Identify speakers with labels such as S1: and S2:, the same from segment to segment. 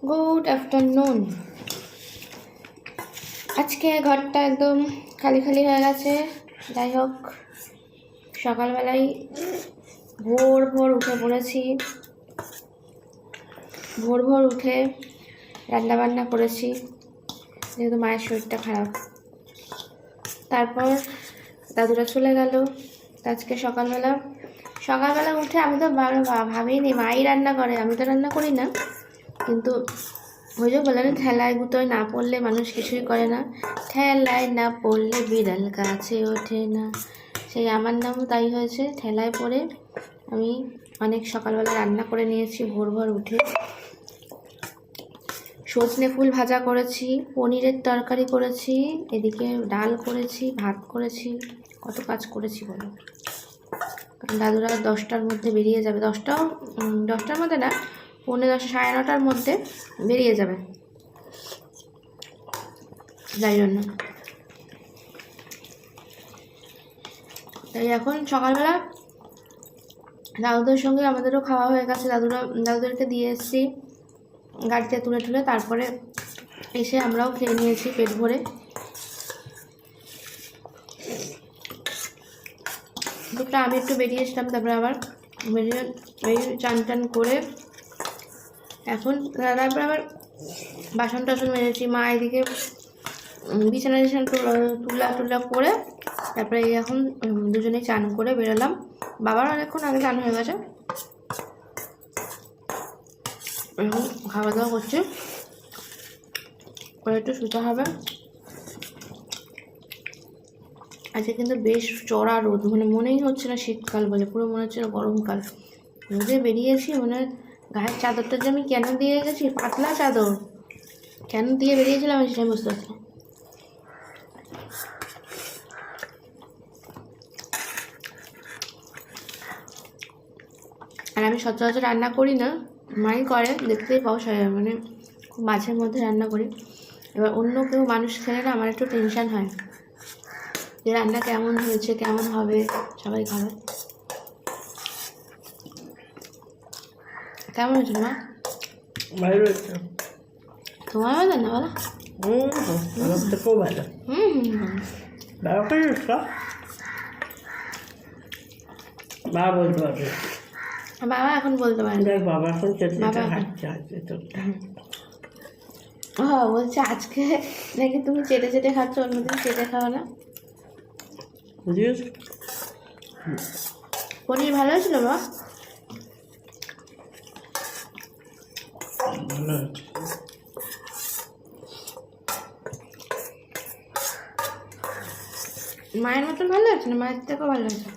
S1: Good afternoon. আজকে ঘরটা একদম খালি খালি হয়ে গেছে। যাই হোক, সকালবেলায় ভোর ভোর উঠে পড়েছি। ভোর ভোর উঠে রান্নাবান্না করেছি, যেহেতু মায়ের শরীরটা খারাপ। তারপর দাদুরা চলে গেল। আজকে সকালবেলা উঠে আমি তো ভাবিনি মাই রান্না করে, আমি তো রান্না করি না। কিন্তু ওই যে বললেন, ঠেলায় গুতোয় না পড়লে মানুষ কিছুই করে না, ঠেলায় না পড়লে বিড়াল গাছে ওঠে না। সেই আমার নামও তাই হয়েছে, ঠেলায় পড়ে আমি অনেক সকালবেলা রান্না করে নিয়েছি। ভোর ভোর উঠে সজনে ফুল ভাজা করেছি, পনিরের তরকারি করেছি, এদিকে ডাল করেছি, ভাত করেছি, কত কাজ করেছি বলো। দাদুরা 10টার মধ্যে বেরিয়ে যাবে, 10টার মধ্যে না, 9:45 সাড়ে 9টার মধ্যে বেরিয়ে যাবে। যাই জন্য তাই এখন সকালবেলা দাদুদের সঙ্গে আমাদেরও খাওয়া হয়ে গেছে। দাদুদেরকে দিয়ে এসেছি গাড়িতে তুলে, তারপরে এসে আমরাও খেয়ে নিয়েছি পেট ভরে। দুপুরে আমি একটু বেরিয়েছিলাম, তারপরে আবার বেরিয়ে চান টান করে এখন তারপরে আবার বাসন টাসন মেরেছি। মা এদিকে বিছানা তুলা করে তারপরে এখন দুজনেই চান করে বেরোলাম। বাবার অনেকক্ষণ আগে চান হয়ে গেছে, এখন খাওয়া দাওয়া করছে, পরে একটু শুতে হবে। আজকে কিন্তু বেশ চড়া রোদ, মনেই হচ্ছে না শীতকাল বলে, পুরো মনে হচ্ছে না গরমকাল। রোদে বেরিয়েছি, গায়ের চাদরটা যে আমি কেন দিয়ে গেছি, পাতলা চাদর কেন দিয়ে বেরিয়েছিলাম আমি সেটাই বুঝতে পারছি। আর আমি সচরাচর রান্না করি না, মাই করে, দেখতেই পাও, খুব মাঝে মধ্যে রান্না করি। এবার অন্য কেউ মানুষ খেলে না আমার একটু টেনশন হয় যে রান্না কেমন হয়েছে, কেমন হবে, সবাই খাবে। কেমন হয়েছে মা?
S2: ভালো হয়েছে।
S1: তোমার ভালো না বলো?
S2: আমার তো খুব ভালো। বাবা করে বাবা বলতে পারবে,
S1: বাবা এখন বলতে পারে না।
S2: বাবা এখন
S1: ও বলছে আজকে নাকি তুমি চেটে খাচ্ছ, অন্যদিন চেটে খাও না।
S2: বুঝিস
S1: পনির ভালো হয়েছিল বাবা? মায়ের মতন ভালো হয়েছে না মায়ের থেকেও ভালো হয়েছে?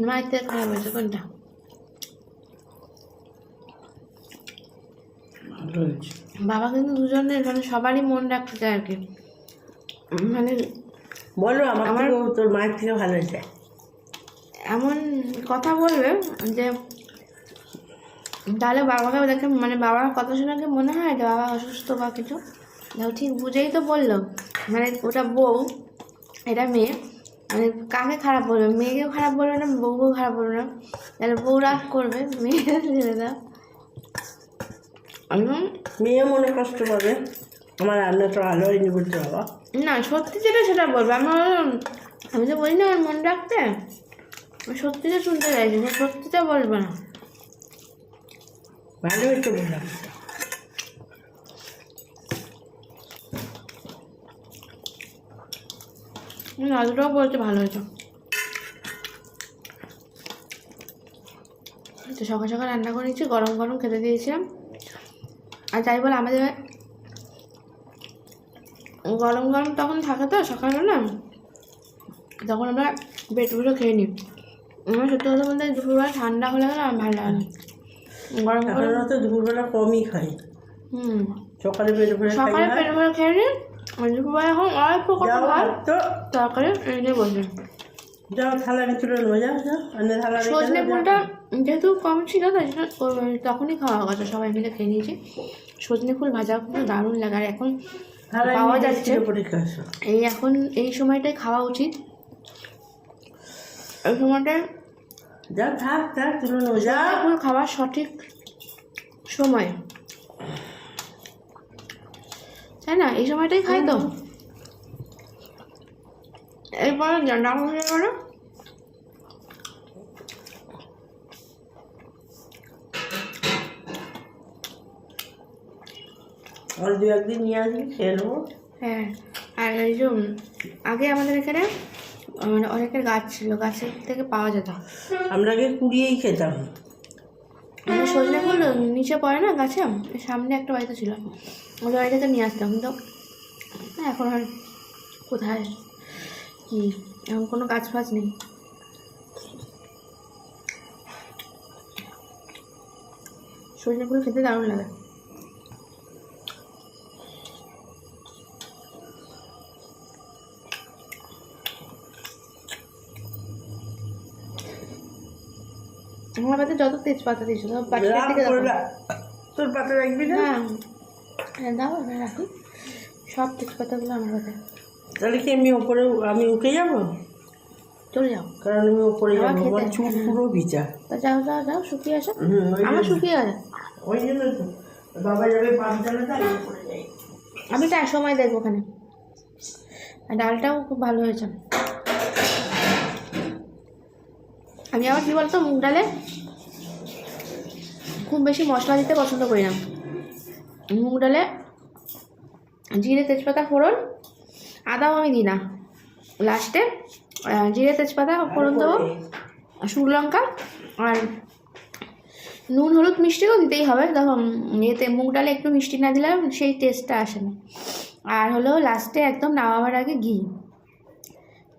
S1: মায়ের থেকে খারাপ হয়েছে কোনটা? বাবা কিন্তু দুজনের সবারই মন রাখতে চায় আর কি,
S2: বলো আমার তোর মায়ের থেকে ভালো হয়েছে
S1: এমন কথা বলবে যে তাহলে বাবাকে দেখে, বাবার কথা শুনে কি মনে হয় যে বাবা অসুস্থ বা কিছু। দেখো ঠিক বুঝেই তো বললো, ওটা বউ, এটা মেয়ে, কাকে খারাপ বলবে? মেয়েকেও খারাপ বলবে না, বউকেও খারাপ বলবে না, তাহলে বউ রাগ করবে, মেয়ে ছেড়ে দাও।
S2: মেয়ে মনে কষ্ট পাবে আমার রান্নাটা ভালো হয়নি বলতে। বাবা
S1: না, সত্যি যেটা সেটা বলবে। আমি তো বলি না আমার মন রাখতে, সত্যিটা শুনতে চাইছি, সত্যিটা বলবে না।
S2: ভালো হয়েছে বললাম।
S1: আলুটাও বলতে ভালো হয়েছে। তো সকাল সকাল রান্না করে নিচ্ছি, গরম গরম খেতে দিয়েছিলাম। আর যাই বল, আমাদের গরম গরম তখন থাকে তো সকালবেলা, তখন আমরা পেটগুলো খেয়ে নিই। আমার সত্যি কথা বলতে দুপুরবেলা ঠান্ডা হলে গেলে আমার ভালো লাগে না। গরম গরম
S2: তো দুপুরবেলা কমই খাই, সকালে পেট ভরে
S1: খেয়ে নিই। দুপুরবেলা এখন অল্প কথা ভাত তরকারি এনে বসে
S2: যাও, থালা তুলে নেবো, যাও থালা।
S1: সজনে ফুলটা যেহেতু কম ছিল তাই জন্য তখনই খাওয়া গেছে, সবাই মিলে খেয়ে নিয়েছি। সজনে ফুল ভাজা খুব দারুণ লাগে, আর এখন পাওয়া যাচ্ছে, এখন এই সময়টাই খাওয়া উচিত। এই সময়টায়
S2: যা থাক তুলে নেবো, যা
S1: ফুল খাওয়ার সঠিক সময়। তাই না? এই সময়টাই খাই তো। এরপরে ডাল হয়ে গেল।
S2: আর 2-1 দিন নিয়ে আসবি, খেয়ে নেবো।
S1: হ্যাঁ, আর এই যে আগে আমাদের এখানে মানে অনেকের গাছ ছিল, গাছের থেকে পাওয়া যেত।
S2: আমরা আগে কুড়িয়েই খেতাম।
S1: মানে সজনে ফুল নিচে পড়ে না গাছে, সামনে একটা বাড়িতে ছিল, ওই বাড়ি থেকে নিয়ে আসতাম। কিন্তু এখন আর কোথায় কি, এখন কোনো গাছ ফাছ নেই। সজনে ফুল খেতে দারুণ লাগে। আমার পাতে যত তেজপাতা দিয়েছো সব বাটির দিকে দাও।
S2: তোর পাতে রাখবি না?
S1: হ্যাঁ দাও, আমি রাখি সব তেজপাতাগুলো আমার পাতে।
S2: তাহলে কি আমি উঠে যাবো?
S1: চলে যাও,
S2: কারণ আমি ওপরে যাবো, আমার চুল পুরো ভিজা।
S1: তা যাও যাও যাও, শুকিয়ে আসো। আমার শুকিয়ে গেছে,
S2: ওই জন্য তো বাবা যাবে পাঁচ চালাতে, আমি উপরে যাই।
S1: আমি তো এক সময় দেখবো ওখানে। আর ডালটাও খুব ভালো হয়েছে। আমি আবার কী বলতো, মুগ ডালে খুব বেশি মশলা দিতে পছন্দ করি না। মুগ ডালে জিরে তেজপাতা ফোড়ন, আদাও আমি দিই না, লাস্টে জিরে তেজপাতা ফোড়ন দেবো, শুকনো লঙ্কা আর নুন হলুদ মিষ্টিও দিতেই হবে। দেখো এতে মুগ ডালে একটু মিষ্টি না দিলে সেই টেস্টটা আসে না। আর হলো লাস্টে একদম নামাবার আগে ঘি,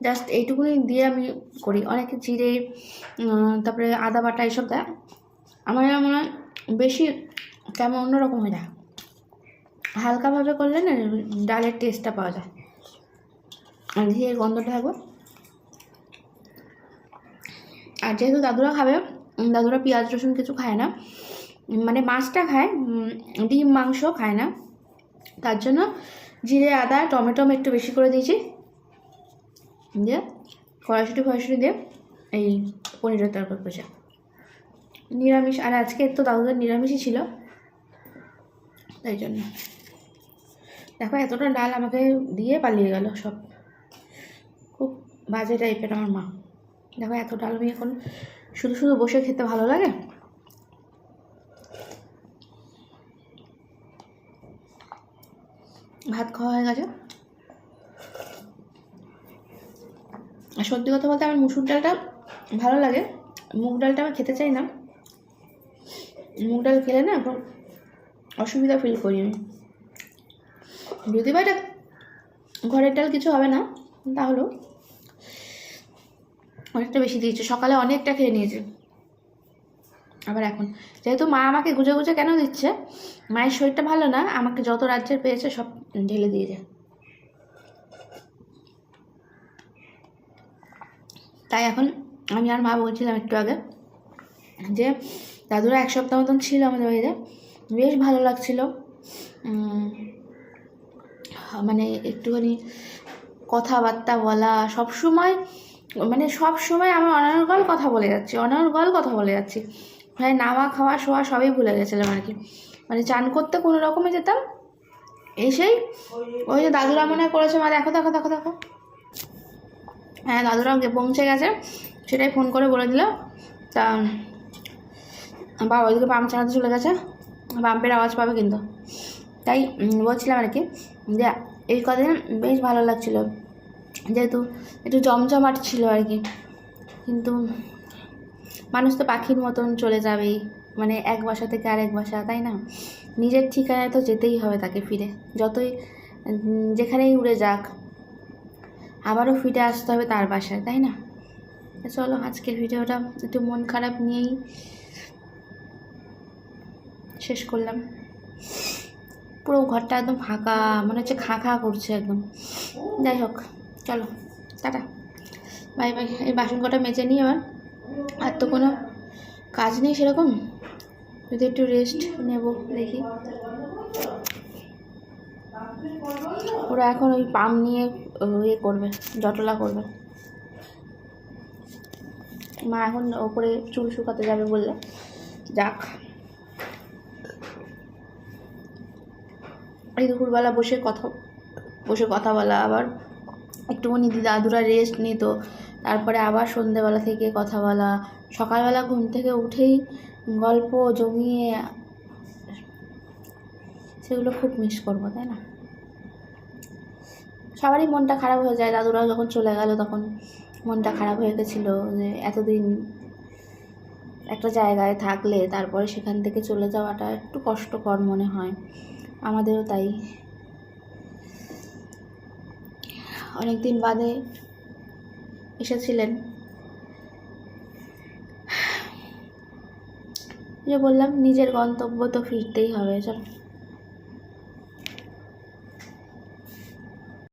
S1: জাস্ট এইটুকুনি দিয়ে আমি করি। অনেকে জিরে তারপরে আদা বাটা এইসব দেয়, আমার মনে হয় বেশি কেমন অন্যরকম হয়ে যায়। হালকাভাবে করলে না ডালের টেস্টটা পাওয়া যায়, আর ঘিয়ের গন্ধটা থাকবে। আর যেহেতু দাদুরা খাবে, দাদুরা পেঁয়াজ রসুন কিছু খায় না, মানে মাছটা খায়, ডিম মাংস খায় না, তার জন্য জিরে আদা টমেটো আমি একটু বেশি করে দিয়েছি, দিয়ে কড়াইশুঁটি ফড়াইশুঁটি দিয়ে এই পনিরের তরকারি করেছে নিরামিষ। আর আজকে তো দাদুদের নিরামিষই ছিল, তাই জন্য দেখো এতটা ডাল আমাকে দিয়ে পালিয়ে গেল সব। খুব বাজে টাইপের আমার মা। দেখো এত ডাল আমি এখন শুধু শুধু বসে খেতে ভালো লাগে। ভাত খাওয়া হয়ে গেছে। আর সত্যি কথা বলতে আমার মুসুর ডালটা ভালো লাগে, মুগ ডালটা আমি খেতে চাই না। মুগ ডাল খেলে না এখন অসুবিধা ফিল করি আমি। যদি বা এটা ঘরের ডাল কিছু হবে না, তাহলেও অনেকটা বেশি দিয়েছে। সকালে অনেকটা খেয়ে নিয়েছে, আবার এখন যেহেতু মা আমাকে গুজে গুজে কেন দিচ্ছে, মায়ের শরীরটা ভালো না, আমাকে যত রাজ্যের পেয়েছে সব ঢেলে দিয়ে যায়। তাই এখন আমি আর মা বলছিলাম একটু আগে যে দাদুরা 1 সপ্তাহ মতন ছিল আমাদের বাড়িতে, বেশ ভালো লাগছিল। মানে একটুখানি কথাবার্তা বলা, সবসময় মানে সবসময় আমি অনর্গল কথা বলে যাচ্ছি। মানে নামা খাওয়া শোয়া সবই ভুলে গেছিলাম আর কি। মানে চান করতে কোনো রকমে যেতাম, এসেই ওই যে দাদুরা মনে করেছে, মা দেখো দেখো দেখো দেখো, হ্যাঁ দাদুরা পৌঁছে গেছে সেটাই ফোন করে বলে দিল। তা বাবা ওইদিকে পাম্প চালাতে চলে গেছে, পাম্পের আওয়াজ পাবে কিন্তু। তাই বলছিলাম আর কি যে এই কদিন বেশ ভালো লাগছিলো, যেহেতু একটু জমজমাট ছিল আর কি। কিন্তু মানুষ তো পাখির মতন চলে যাবেই, মানে এক বাসা থেকে আরেক বাসা, তাই না? নিজের ঠিকানায় তো যেতেই হবে তাকে ফিরে, যতই যেখানেই উড়ে যাক আবারও ফিরে আসতে হবে তার বাসায়, তাই না? চলো আজকের ভিডিওটা একটু মন খারাপ নিয়েই শেষ করলাম। পুরো ঘরটা একদম ফাঁকা, মনে হচ্ছে খা খা করছে একদম। যাই হোক চলো টাটা, বাই বাই। এই বাসন কটা মেজে নিই এবার, আর তো কোনো কাজ নেই সেরকম, যদি একটু রেস্ট নেব দেখি। ওরা এখন ওই পাম্প নিয়ে ইয়ে করবে, জটলা করবে। মা এখন ওপরে চুল শুকাতে যাবে বললে, যাক। এই দুপুরবেলা বসে কথা বলা, আবার একটুখানি দাদুরা রেস্ট নিত, তারপরে আবার সন্ধেবেলা থেকে কথা বলা, সকালবেলা ঘুম থেকে উঠেই গল্প জমিয়ে, সেগুলো খুব মিস করবো, তাই না? সবারই মনটা খারাপ হয়ে যায়, দাদুরা যখন চলে গেল তখন মনটা খারাপ হয়ে গেছিলো যে এতদিন একটা জায়গায় থাকলে তারপরে সেখান থেকে চলে যাওয়াটা একটু কষ্টকর মনে হয়, আমাদেরও তাই। অনেক দিন বাদে এসেছিলেন, যে বললাম নিজের গন্তব্য তো ফিরতেই হবে, চলো।